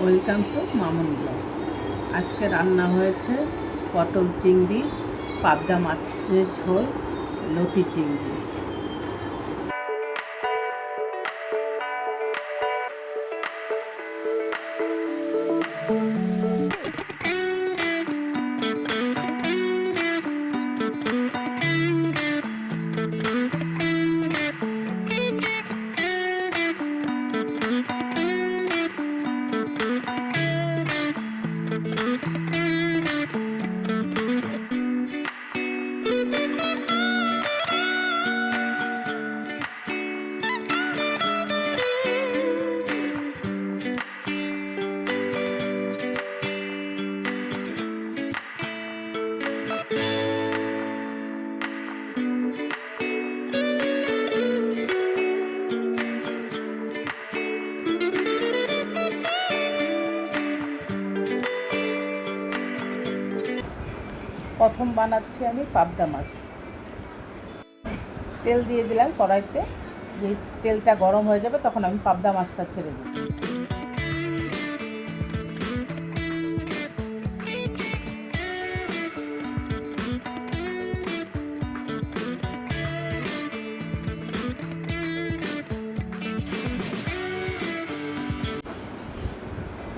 Welcome to Mamun blogs. আজকে রান্না হয়েছে পটল চিংড়ি, পাবদা মাছের ঝোল, লতি চিংড়ি। প্রথম বানাচ্ছি আমি পাবদা মাছ। তেল দিয়ে দিলাম কড়াইতে। যে তেলটা গরম হয়ে যাবে তখন আমি পাবদা মাছটা ছেড়ে দিই।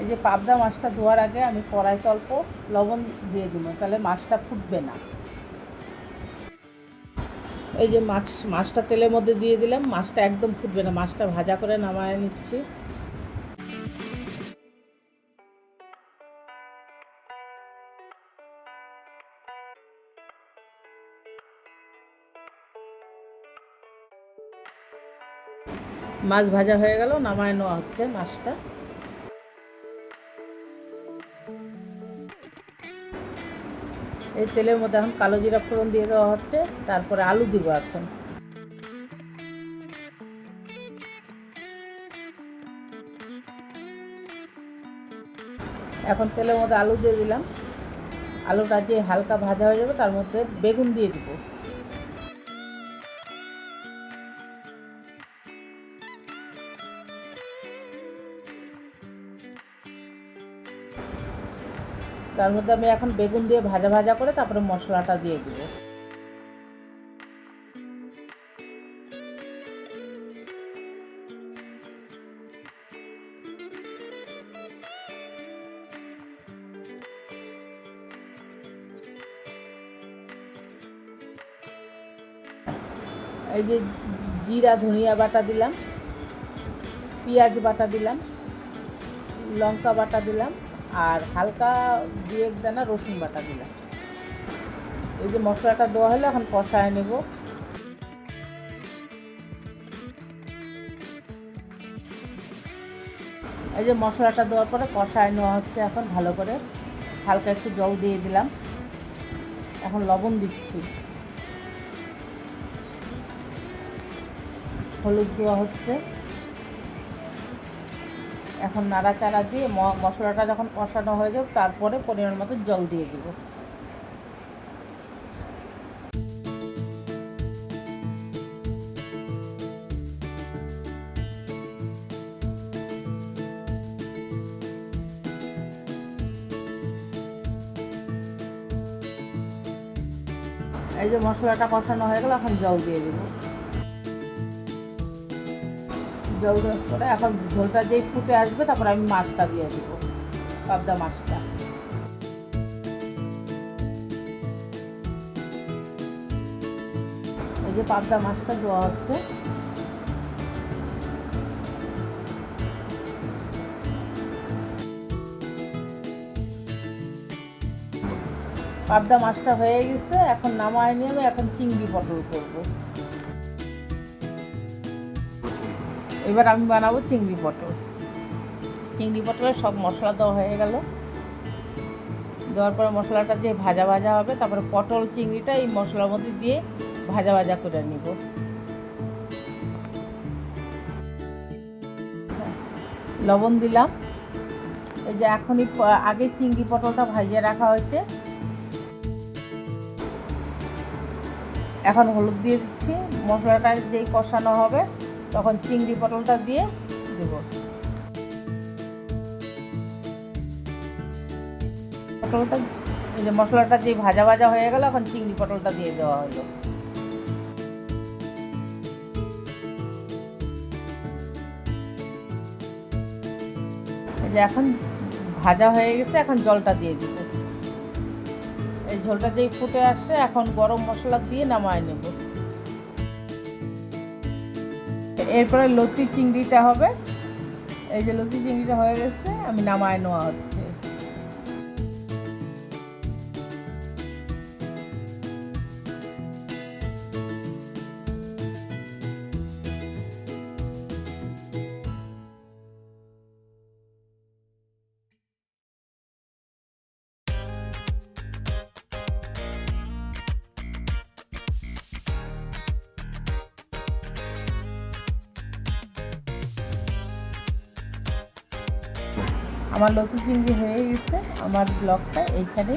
এই যে পাবদা মাছটা ধোয়ার আগে আমি কড়াইতে অল্প লবণ দিয়ে দিব, তাহলে মাছটা ফুটবে না। এই যে মাছটা তেলের মধ্যে দিয়ে দিলাম, মাছটা একদম ফুটবে না, মাছটা ভাজা করে নামায় নিচ্ছি। মাছ ভাজা হয়ে গেল, নামায় নেওয়া হচ্ছে মাছটা। এই তেলের মধ্যে এখন কালো জিরা ফোড়ন দিয়ে দেওয়া হচ্ছে, তারপরে আলু দিব। এখন তেলের মধ্যে আলু দিয়ে দিলাম। আলুটা যে হালকা ভাজা হয়ে যাবে তার মধ্যে বেগুন দিয়ে দিব। তার মধ্যে আমি এখন বেগুন দিয়ে ভাজা ভাজা করে তারপরে মশলাটা দিয়ে দিব। এই যে জিরা ধনিয়া বাটা দিলাম, পেঁয়াজ বাটা দিলাম, লঙ্কা বাটা দিলাম, আর হালকা 2-1 দানা রসুন বাটা দিলাম। এই যে মশলাটা দেওয়া হলো, এখন কষায় নেব। এই যে মশলাটা দেওয়ার পরে কষায় নেওয়া হচ্ছে এখন ভালো করে। হালকা একটু জল দিয়ে দিলাম, এখন লবণ দিচ্ছি, হলুদ দেওয়া হচ্ছে। এখন নাড়াচাড়া দিয়ে মশলাটা যখন কষানো হয়ে যাবে তারপরে পরিমাণ মতো জল দিয়ে দিব। এই যে মশলাটা কষানো হয়ে গেল, এখন জল দিয়ে দিব। জল দেওয়ার পরে এখন ঝোলটা যেই ফুটে আসবে তারপর আমি মাছটা দিয়ে দিব, পাবদা মাছটা। এই যে পাবদা মাছটা দেওয়া হচ্ছে। পাবদা মাছটা হয়ে গেছে, এখন নামায় নিয়ে আমি এখন চিংড়ি পটল করব। এবার আমি বানাবো চিংড়ি পটল। চিংড়ি পটলের সব মশলা দেওয়া হয়ে গেল। দেওয়ার পরে মশলাটা যে ভাজা ভাজা হবে, তারপরে পটল চিংড়িটা এই মশলার মধ্যে দিয়ে ভাজা ভাজা করে নিব। লবণ দিলাম। এই যে এখনই আগে চিংড়ি পটলটা ভাজিয়ে রাখা হয়েছে, এখন হলুদ দিয়ে দিচ্ছি। মশলাটা যেই কষানো হবে তখন চিংড়ি পটলটা দিয়ে দেব। পটলটা এই যে মশলাটা যে ভাজা ভাজা হয়ে গেল, এখন চিংড়ি পটলটা দিয়ে দেওয়া হলো। এই যে এখন ভাজা হয়ে গেছে, এখন জলটা দিয়ে দিব। এই ঝোলটা যেই ফুটে আসছে, এখন গরম মশলা দিয়ে নামায় নেব। এরপরে লতি চিংড়িটা হবে। এই যে লতি চিংড়িটা হয়ে গেছে, আমি নামায় নেওয়া হচ্ছে। আমার লতি চিংড়ি হয়ে গেছে। আমার ব্লগটা এইখানে